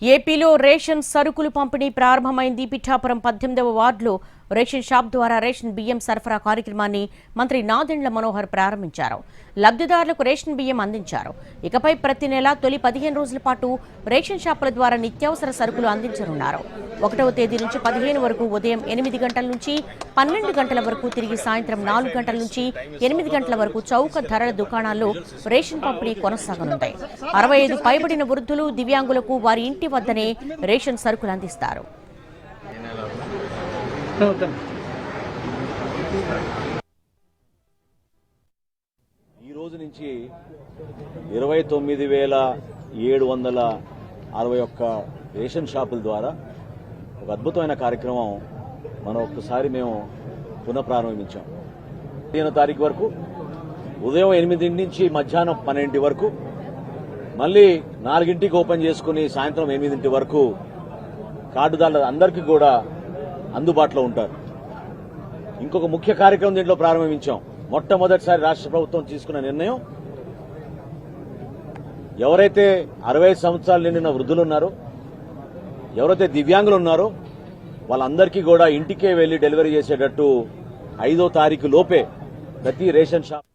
ఏపీలో రేషన్ సరుకులు పంపిణీ ప్రారంభమైంది. పిఠాపురం 18వ వార్డులో రేషన్ షాప్ ద్వారా రేషన్ బియ్యం సరఫరా కార్యక్రమాన్ని మంత్రి నాదెండ్ల మనోహర్ ప్రారంభించారు. లబ్ధిదారులకు రేషన్ బియ్యం అందించారు. ఇకపై ప్రతి నెల తొలి 15 రోజుల పాటు రేషన్ షాపుల ద్వారా నిత్యావసర సరుకులు అందించనున్నారు. 1వ తేదీ నుంచి 15 వరకు ఉదయం 8 గంటల నుంచి 12 గంటల వరకు, తిరిగి సాయంత్రం 4 గంటల నుంచి 8 గంటల వరకు చౌక ధరల దుకాణాల్లో రేషన్ పంపిణీ కొనసాగనుంది. 65 పైబడిన వృద్ధులు, దివ్యాంగులకు వారి ఇంటి వద్దనే రేషన్ సరుకులు అందిస్తారు. ఈ రోజు నుంచి 29,761 రేషన్ షాపుల ద్వారా ఒక అద్భుతమైన కార్యక్రమం మనం ఒక్కసారి మేము పునఃప్రారంభించాం. 15వ తారీఖు వరకు ఉదయం 8 నుంచి మధ్యాహ్నం 12 వరకు, మళ్ళీ 4ంటికి ఓపెన్ చేసుకుని సాయంత్రం 8 వరకు కార్డుదారులు అందరికీ కూడా అందుబాటులో ఉంటారు. ఇంకొక ముఖ్య కార్యక్రమం దీంట్లో ప్రారంభించాం. మొట్టమొదటిసారి రాష్ట్ర ప్రభుత్వం తీసుకున్న నిర్ణయం, ఎవరైతే 65 సంవత్సరాలు నిండిన వృద్ధులు ఉన్నారో, ఎవరైతే దివ్యాంగులు ఉన్నారో వాళ్ళందరికీ కూడా ఇంటికే వెళ్లి డెలివరీ చేసేటట్టు 5వ తారీఖు లోపే ప్రతి రేషన్ షాప్